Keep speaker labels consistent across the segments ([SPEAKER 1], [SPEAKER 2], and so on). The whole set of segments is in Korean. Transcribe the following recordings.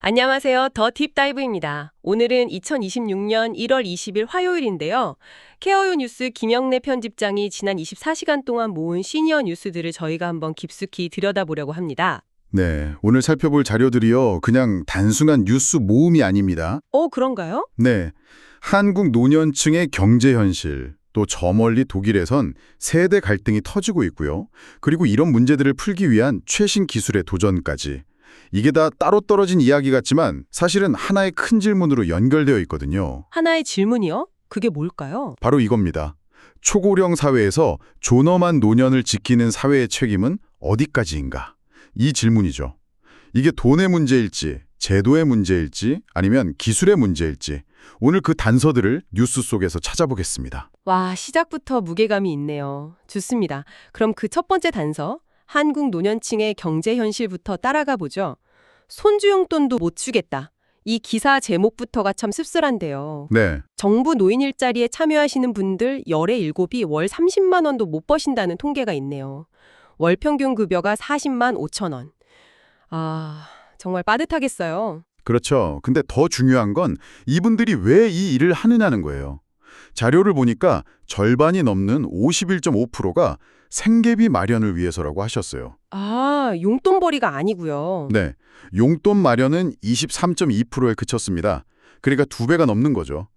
[SPEAKER 1] 안녕하세요. 더 딥다이브입니다. 오늘은 2026년 1월 20일 화요일인데요. 케어요 뉴스 김영래 편집장이 지난 24시간 동안 모은 시니어 뉴스들을 저희가 한번 깊숙이 들여다보려고 합니다.
[SPEAKER 2] 네, 오늘 살펴볼 자료들이요. 그냥 단순한 뉴스 모음이 아닙니다.
[SPEAKER 1] 그런가요?
[SPEAKER 2] 네, 한국 노년층의 경제 현실, 또 저 멀리 독일에선 세대 갈등이 터지고 있고요. 그리고 이런 문제들을 풀기 위한 최신 기술의 도전까지. 이게 다 따로 떨어진 이야기 같지만 사실은 하나의 큰 질문으로 연결되어 있거든요.
[SPEAKER 1] 하나의 질문이요? 그게 뭘까요?
[SPEAKER 2] 바로 이겁니다. 초고령 사회에서 존엄한 노년을 지키는 사회의 책임은 어디까지인가? 이 질문이죠. 이게 돈의 문제일지, 제도의 문제일지, 아니면 기술의 문제일지 오늘 그 단서들을 뉴스 속에서 찾아보겠습니다.
[SPEAKER 1] 와, 시작부터 무게감이 있네요. 좋습니다. 그럼 그 첫 번째 단서, 한국 노년층의 경제 현실부터 따라가 보죠. 손주용돈도 못 주겠다. 이 기사 제목부터가 참 씁쓸한데요.
[SPEAKER 2] 네,
[SPEAKER 1] 정부 노인 일자리에 참여하시는 분들 열의 7이 월 30만 원도 못 버신다는 통계가 있네요. 월 평균 급여가 40만 5천 원. 정말 빠듯하겠어요.
[SPEAKER 2] 그렇죠. 근데 더 중요한 건 이분들이 왜 이 일을 하느냐는 거예요. 자료를 보니까 절반이 넘는 51.5%가 생계비 마련을 위해서라고 하셨어요.
[SPEAKER 1] 용돈벌이가 아니고요.
[SPEAKER 2] 네, 용돈 마련은 23.2%에 그쳤습니다. 그러니까 2배가 넘는 거죠.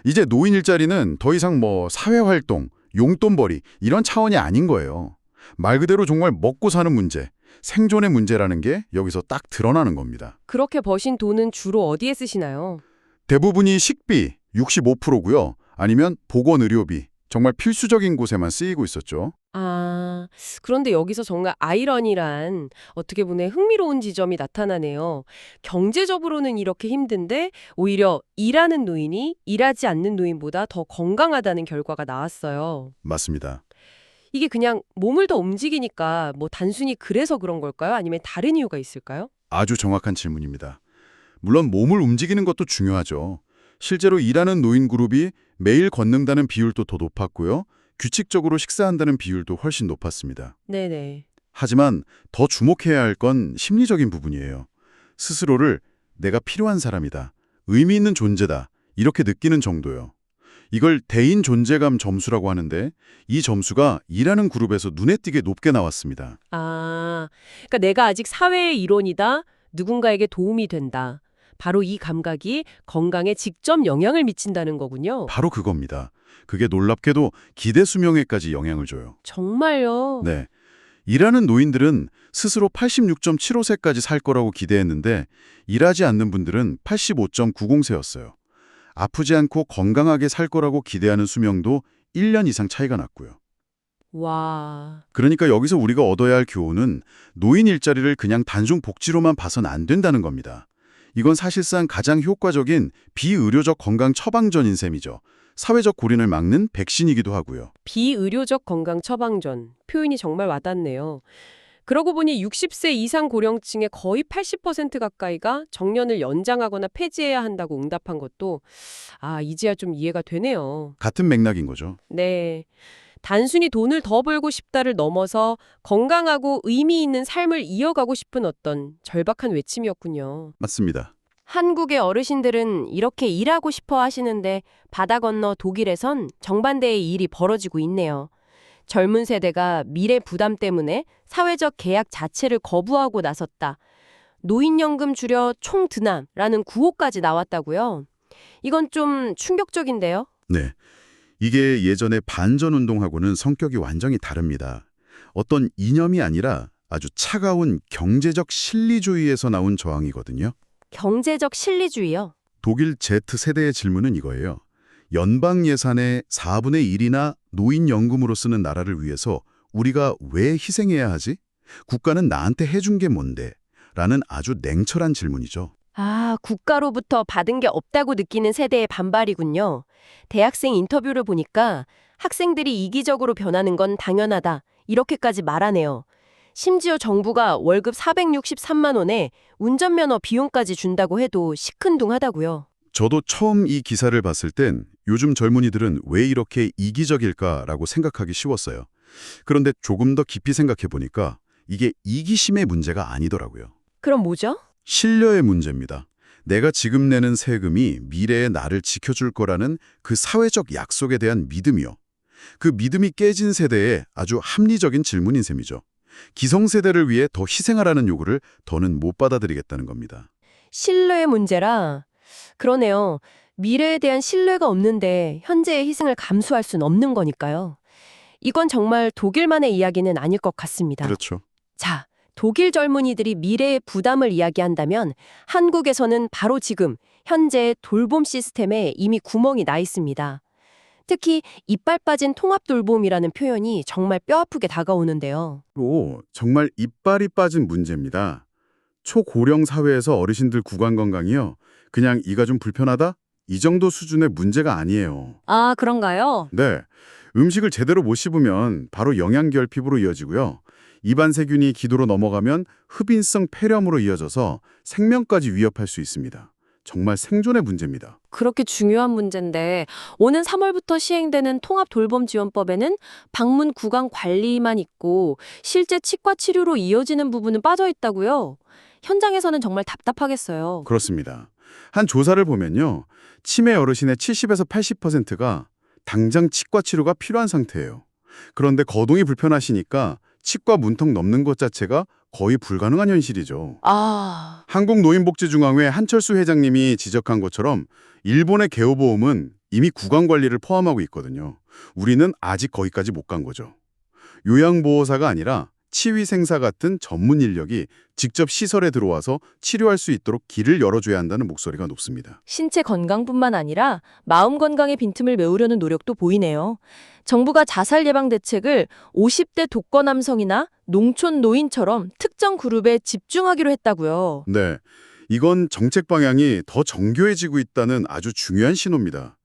[SPEAKER 2] 이제 노인 일자리는 더 이상 사회활동, 용돈벌이 이런 차원이 아닌 거예요. 말 그대로 정말 먹고 사는 문제, 생존의 문제라는 게 여기서 딱 드러나는 겁니다.
[SPEAKER 1] 그렇게 버신 돈은 주로 어디에 쓰시나요?
[SPEAKER 2] 대부분이 식비 65%고요. 아니면 보건의료비, 정말 필수적인 곳에만 쓰이고 있었죠.
[SPEAKER 1] 그런데 여기서 정말 아이러니란 어떻게 보면 흥미로운 지점이 나타나네요. 경제적으로는 이렇게 힘든데 오히려 일하는 노인이 일하지 않는 노인보다 더 건강하다는 결과가 나왔어요.
[SPEAKER 2] 맞습니다.
[SPEAKER 1] 이게 그냥 몸을 더 움직이니까 단순히 그래서 그런 걸까요? 아니면 다른 이유가 있을까요?
[SPEAKER 2] 아주 정확한 질문입니다. 물론 몸을 움직이는 것도 중요하죠. 실제로 일하는 노인 그룹이 매일 걷는다는 비율도 더 높았고요. 규칙적으로 식사한다는 비율도 훨씬 높았습니다.
[SPEAKER 1] 네네.
[SPEAKER 2] 하지만 더 주목해야 할 건 심리적인 부분이에요. 스스로를 내가 필요한 사람이다, 의미 있는 존재다 이렇게 느끼는 정도요. 이걸 대인 존재감 점수라고 하는데 이 점수가 일하는 그룹에서 눈에 띄게 높게 나왔습니다.
[SPEAKER 1] 그러니까 내가 아직 사회의 일원이다, 누군가에게 도움이 된다. 바로 이 감각이 건강에 직접 영향을 미친다는 거군요.
[SPEAKER 2] 바로 그겁니다. 그게 놀랍게도 기대 수명에까지 영향을 줘요.
[SPEAKER 1] 정말요?
[SPEAKER 2] 네, 일하는 노인들은 스스로 86.75세까지 살 거라고 기대했는데 일하지 않는 분들은 85.90세였어요. 아프지 않고 건강하게 살 거라고 기대하는 수명도 1년 이상 차이가 났고요.
[SPEAKER 1] 와.
[SPEAKER 2] 그러니까 여기서 우리가 얻어야 할 교훈은 노인 일자리를 그냥 단순 복지로만 봐선 안 된다는 겁니다. 이건 사실상 가장 효과적인 비의료적 건강 처방전인 셈이죠. 사회적 고린을 막는 백신이기도 하고요.
[SPEAKER 1] 비의료적 건강 처방전. 표현이 정말 와닿네요. 그러고 보니 60세 이상 고령층의 거의 80% 가까이가 정년을 연장하거나 폐지해야 한다고 응답한 것도 이제야 좀 이해가 되네요.
[SPEAKER 2] 같은 맥락인 거죠.
[SPEAKER 1] 네. 단순히 돈을 더 벌고 싶다를 넘어서 건강하고 의미 있는 삶을 이어가고 싶은 어떤 절박한 외침이었군요.
[SPEAKER 2] 맞습니다.
[SPEAKER 1] 한국의 어르신들은 이렇게 일하고 싶어 하시는데 바다 건너 독일에선 정반대의 일이 벌어지고 있네요. 젊은 세대가 미래 부담 때문에 사회적 계약 자체를 거부하고 나섰다. 노인연금 줄여 총드남라는 구호까지 나왔다고요. 이건 좀 충격적인데요.
[SPEAKER 2] 네. 이게 예전의 반전운동하고는 성격이 완전히 다릅니다. 어떤 이념이 아니라 아주 차가운 경제적 실리주의에서 나온 저항이거든요.
[SPEAKER 1] 경제적 실리주의요.
[SPEAKER 2] 독일 Z세대의 질문은 이거예요. 연방 예산의 4분의 1이나 노인연금으로 쓰는 나라를 위해서 우리가 왜 희생해야 하지? 국가는 나한테 해준 게 뭔데? 라는 아주 냉철한 질문이죠.
[SPEAKER 1] 국가로부터 받은 게 없다고 느끼는 세대의 반발이군요. 대학생 인터뷰를 보니까 학생들이 이기적으로 변하는 건 당연하다. 이렇게까지 말하네요. 심지어 정부가 월급 463만 원에 운전면허 비용까지 준다고 해도 시큰둥하다고요.
[SPEAKER 2] 저도 처음 이 기사를 봤을 땐 요즘 젊은이들은 왜 이렇게 이기적일까라고 생각하기 쉬웠어요. 그런데 조금 더 깊이 생각해 보니까 이게 이기심의 문제가 아니더라고요.
[SPEAKER 1] 그럼 뭐죠?
[SPEAKER 2] 신뢰의 문제입니다. 내가 지금 내는 세금이 미래의 나를 지켜줄 거라는 그 사회적 약속에 대한 믿음이요. 그 믿음이 깨진 세대의 아주 합리적인 질문인 셈이죠. 기성세대를 위해 더 희생하라는 요구를 더는 못 받아들이겠다는 겁니다.
[SPEAKER 1] 신뢰의 문제라. 그러네요. 미래에 대한 신뢰가 없는데 현재의 희생을 감수할 순 없는 거니까요. 이건 정말 독일만의 이야기는 아닐 것 같습니다.
[SPEAKER 2] 그렇죠.
[SPEAKER 1] 자, 독일 젊은이들이 미래의 부담을 이야기한다면 한국에서는 바로 지금 현재의 돌봄 시스템에 이미 구멍이 나 있습니다. 특히 이빨 빠진 통합 돌봄이라는 표현이 정말 뼈아프게 다가오는데요.
[SPEAKER 2] 정말 이빨이 빠진 문제입니다. 초고령 사회에서 어르신들 구강 건강이요. 그냥 이가 좀 불편하다? 이 정도 수준의 문제가 아니에요.
[SPEAKER 1] 아, 그런가요?
[SPEAKER 2] 네. 음식을 제대로 못 씹으면 바로 영양결핍으로 이어지고요. 입안 세균이 기도로 넘어가면 흡인성 폐렴으로 이어져서 생명까지 위협할 수 있습니다. 정말 생존의 문제입니다.
[SPEAKER 1] 그렇게 중요한 문제인데 오는 3월부터 시행되는 통합돌봄지원법에는 방문 구강 관리만 있고 실제 치과 치료로 이어지는 부분은 빠져 있다고요? 현장에서는 정말 답답하겠어요.
[SPEAKER 2] 그렇습니다. 한 조사를 보면요. 치매 어르신의 70에서 80%가 당장 치과 치료가 필요한 상태예요. 그런데 거동이 불편하시니까 치과 문턱 넘는 것 자체가 거의 불가능한 현실이죠.
[SPEAKER 1] 아,
[SPEAKER 2] 한국노인복지중앙회 한철수 회장님이 지적한 것처럼 일본의 개호보험은 이미 구강관리를 포함하고 있거든요. 우리는 아직 거기까지 못 간 거죠. 요양보호사가 아니라 치위생사 같은 전문 인력이 직접 시설에 들어와서 치료할 수 있도록 길을 열어줘야 한다는 목소리가 높습니다.
[SPEAKER 1] 신체 건강뿐만 아니라 마음 건강의 빈틈을 메우려는 노력도 보이네요. 정부가 자살 예방 대책을 50대 독거 남성이나 농촌 노인처럼 특정 그룹에 집중하기로 했다고요.
[SPEAKER 2] 네, 이건 정책 방향이 더 정교해지고 있다는 아주 중요한 신호입니다.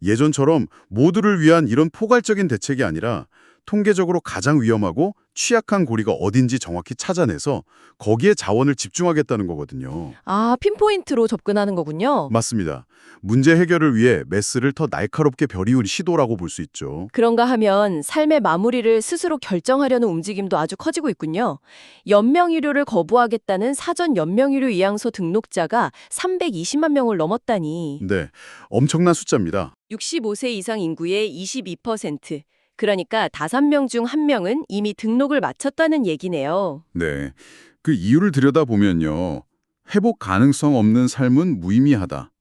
[SPEAKER 2] 예전처럼 모두를 위한 이런 포괄적인 대책이 아니라 통계적으로 가장 위험하고 취약한 고리가 어딘지 정확히 찾아내서 거기에 자원을 집중하겠다는 거거든요.
[SPEAKER 1] 아, 핀포인트로 접근하는 거군요.
[SPEAKER 2] 맞습니다. 문제 해결을 위해 메스를 더 날카롭게 벼리운 시도라고 볼 수 있죠.
[SPEAKER 1] 그런가 하면 삶의 마무리를 스스로 결정하려는 움직임도 아주 커지고 있군요. 연명의료를 거부하겠다는 사전 연명의료 이양소 등록자가 320만 명을 넘었다니.
[SPEAKER 2] 네, 엄청난 숫자입니다.
[SPEAKER 1] 65세 이상 인구의 22%. 그러니까 5명 중 1명은 이미 등록을 마쳤다는 얘기네요.
[SPEAKER 2] 네, 그 이유를 들여다보면요. 회복 가능성 없는 삶은 무의미하다.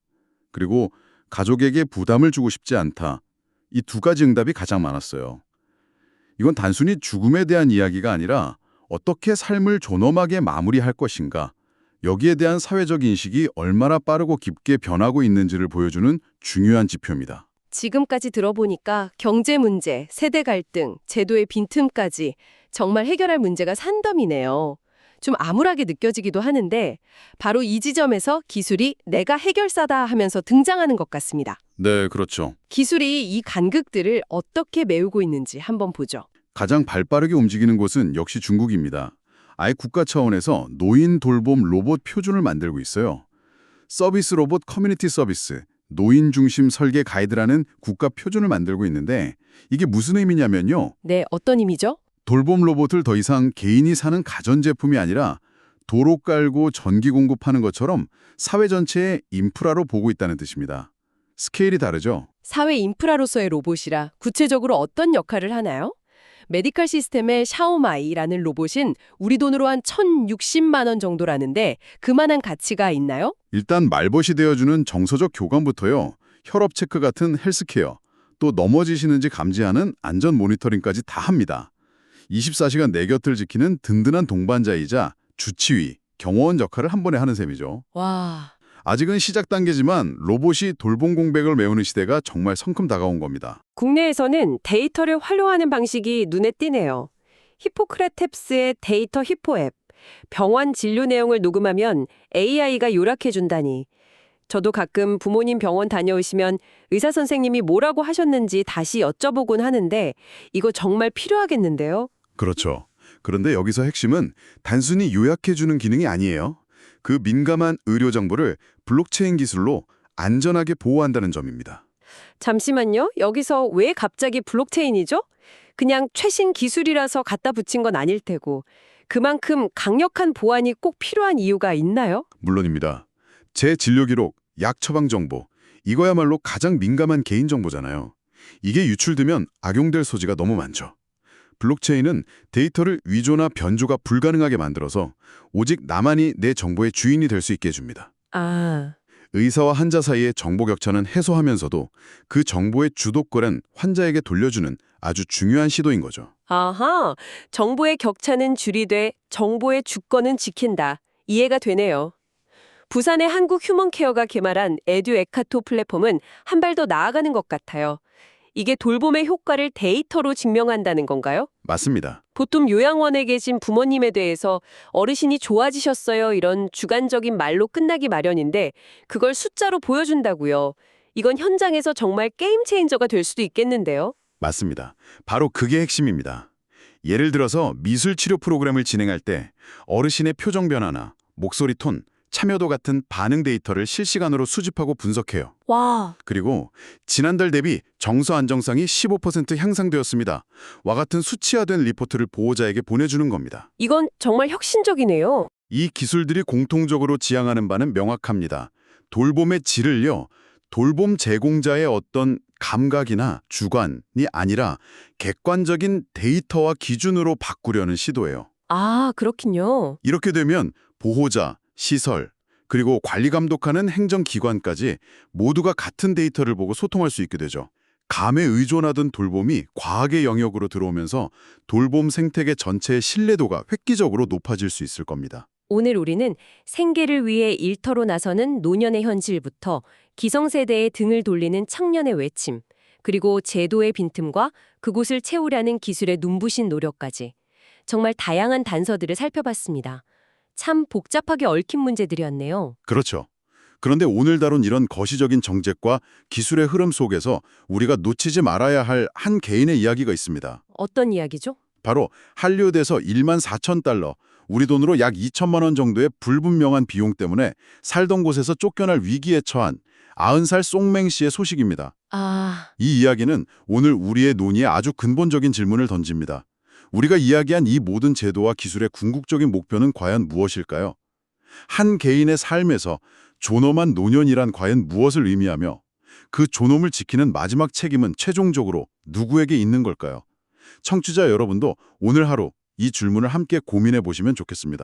[SPEAKER 2] 그리고 가족에게 부담을 주고 싶지 않다. 이 두 가지 응답이 가장 많았어요. 이건 단순히 죽음에 대한 이야기가 아니라 어떻게 삶을 존엄하게 마무리할 것인가, 여기에 대한 사회적 인식이 얼마나 빠르고 깊게 변하고 있는지를 보여주는 중요한 지표입니다.
[SPEAKER 1] 지금까지 들어보니까 경제 문제, 세대 갈등, 제도의 빈틈까지 정말 해결할 문제가 산더미네요. 좀 암울하게 느껴지기도 하는데 바로 이 지점에서 기술이 내가 해결사다 하면서 등장하는 것 같습니다.
[SPEAKER 2] 네, 그렇죠.
[SPEAKER 1] 기술이 이 간극들을 어떻게 메우고 있는지 한번 보죠.
[SPEAKER 2] 가장 발빠르게 움직이는 곳은 역시 중국입니다. 아예 국가 차원에서 노인 돌봄 로봇 표준을 만들고 있어요. 서비스 로봇 커뮤니티 서비스, 노인 중심 설계 가이드라는 국가 표준을 만들고 있는데 이게 무슨 의미냐면요.
[SPEAKER 1] 네, 어떤 의미죠?
[SPEAKER 2] 돌봄 로봇을 더 이상 개인이 사는 가전제품이 아니라 도로 깔고 전기 공급하는 것처럼 사회 전체의 인프라로 보고 있다는 뜻입니다. 스케일이 다르죠?
[SPEAKER 1] 사회 인프라로서의 로봇이라 구체적으로 어떤 역할을 하나요? 메디컬 시스템의 샤오마이라는 로봇은 우리 돈으로 한 1,060만 원 정도라는데 그만한 가치가 있나요?
[SPEAKER 2] 일단 말벗이 되어주는 정서적 교감부터요. 혈압 체크 같은 헬스케어, 또 넘어지시는지 감지하는 안전 모니터링까지 다 합니다. 24시간 내 곁을 지키는 든든한 동반자이자 주치의, 경호원 역할을 한 번에 하는 셈이죠.
[SPEAKER 1] 와,
[SPEAKER 2] 아직은 시작 단계지만 로봇이 돌봄 공백을 메우는 시대가 정말 성큼 다가온 겁니다.
[SPEAKER 1] 국내에서는 데이터를 활용하는 방식이 눈에 띄네요. 히포크라테스의 데이터 히포앱, 병원 진료 내용을 녹음하면 AI가 요약해준다니. 저도 가끔 부모님 병원 다녀오시면 의사 선생님이 뭐라고 하셨는지 다시 여쭤보곤 하는데 이거 정말 필요하겠는데요?
[SPEAKER 2] 그렇죠. 그런데 여기서 핵심은 단순히 요약해주는 기능이 아니에요. 그 민감한 의료 정보를 블록체인 기술로 안전하게 보호한다는 점입니다.
[SPEAKER 1] 잠시만요. 여기서 왜 갑자기 블록체인이죠? 그냥 최신 기술이라서 갖다 붙인 건 아닐 테고. 그만큼 강력한 보안이 꼭 필요한 이유가 있나요?
[SPEAKER 2] 물론입니다. 제 진료 기록, 약 처방 정보, 이거야말로 가장 민감한 개인정보잖아요. 이게 유출되면 악용될 소지가 너무 많죠. 블록체인은 데이터를 위조나 변조가 불가능하게 만들어서 오직 나만이 내 정보의 주인이 될 수 있게 해줍니다.
[SPEAKER 1] 아,
[SPEAKER 2] 의사와 환자 사이의 정보 격차는 해소하면서도 그 정보의 주도권은 환자에게 돌려주는 아주 중요한 시도인 거죠.
[SPEAKER 1] 아하, 정보의 격차는 줄이되 정보의 주권은 지킨다. 이해가 되네요. 부산의 한국 휴먼케어가 개발한 에듀에카토 플랫폼은 한 발 더 나아가는 것 같아요. 이게 돌봄의 효과를 데이터로 증명한다는 건가요?
[SPEAKER 2] 맞습니다.
[SPEAKER 1] 보통 요양원에 계신 부모님에 대해서 어르신이 좋아지셨어요 이런 주관적인 말로 끝나기 마련인데 그걸 숫자로 보여준다고요. 이건 현장에서 정말 게임 체인저가 될 수도 있겠는데요.
[SPEAKER 2] 맞습니다. 바로 그게 핵심입니다. 예를 들어서 미술 치료 프로그램을 진행할 때 어르신의 표정 변화나 목소리 톤, 참여도 같은 반응 데이터를 실시간으로 수집하고 분석해요.
[SPEAKER 1] 와,
[SPEAKER 2] 그리고 지난달 대비 정서 안정성이 15% 향상되었습니다. 와 같은 수치화된 리포트를 보호자에게 보내주는 겁니다.
[SPEAKER 1] 이건 정말 혁신적이네요.
[SPEAKER 2] 이 기술들이 공통적으로 지향하는 바는 명확합니다. 돌봄의 질을요, 돌봄 제공자의 어떤 감각이나 주관이 아니라 객관적인 데이터와 기준으로 바꾸려는 시도예요.
[SPEAKER 1] 아, 그렇군요.
[SPEAKER 2] 이렇게 되면 보호자, 시설, 그리고 관리 감독하는 행정기관까지 모두가 같은 데이터를 보고 소통할 수 있게 되죠. 감에 의존하던 돌봄이 과학의 영역으로 들어오면서 돌봄 생태계 전체의 신뢰도가 획기적으로 높아질 수 있을 겁니다.
[SPEAKER 1] 오늘 우리는 생계를 위해 일터로 나서는 노년의 현실부터 기성세대의 등을 돌리는 청년의 외침, 그리고 제도의 빈틈과 그곳을 채우려는 기술의 눈부신 노력까지 정말 다양한 단서들을 살펴봤습니다. 참 복잡하게 얽힌 문제들이었네요.
[SPEAKER 2] 그렇죠. 그런데 오늘 다룬 이런 거시적인 정책과 기술의 흐름 속에서 우리가 놓치지 말아야 할 한 개인의 이야기가 있습니다.
[SPEAKER 1] 어떤 이야기죠?
[SPEAKER 2] 바로 할리우드에서 14,000달러, 우리 돈으로 약 2천만 원 정도의 불분명한 비용 때문에 살던 곳에서 쫓겨날 위기에 처한 90살 송맹 씨의 소식입니다.
[SPEAKER 1] 아,
[SPEAKER 2] 이 이야기는 오늘 우리의 논의에 아주 근본적인 질문을 던집니다. 우리가 이야기한 이 모든 제도와 기술의 궁극적인 목표는 과연 무엇일까요? 한 개인의 삶에서 존엄한 노년이란 과연 무엇을 의미하며 그 존엄을 지키는 마지막 책임은 최종적으로 누구에게 있는 걸까요? 청취자 여러분도 오늘 하루 이 질문을 함께 고민해 보시면 좋겠습니다.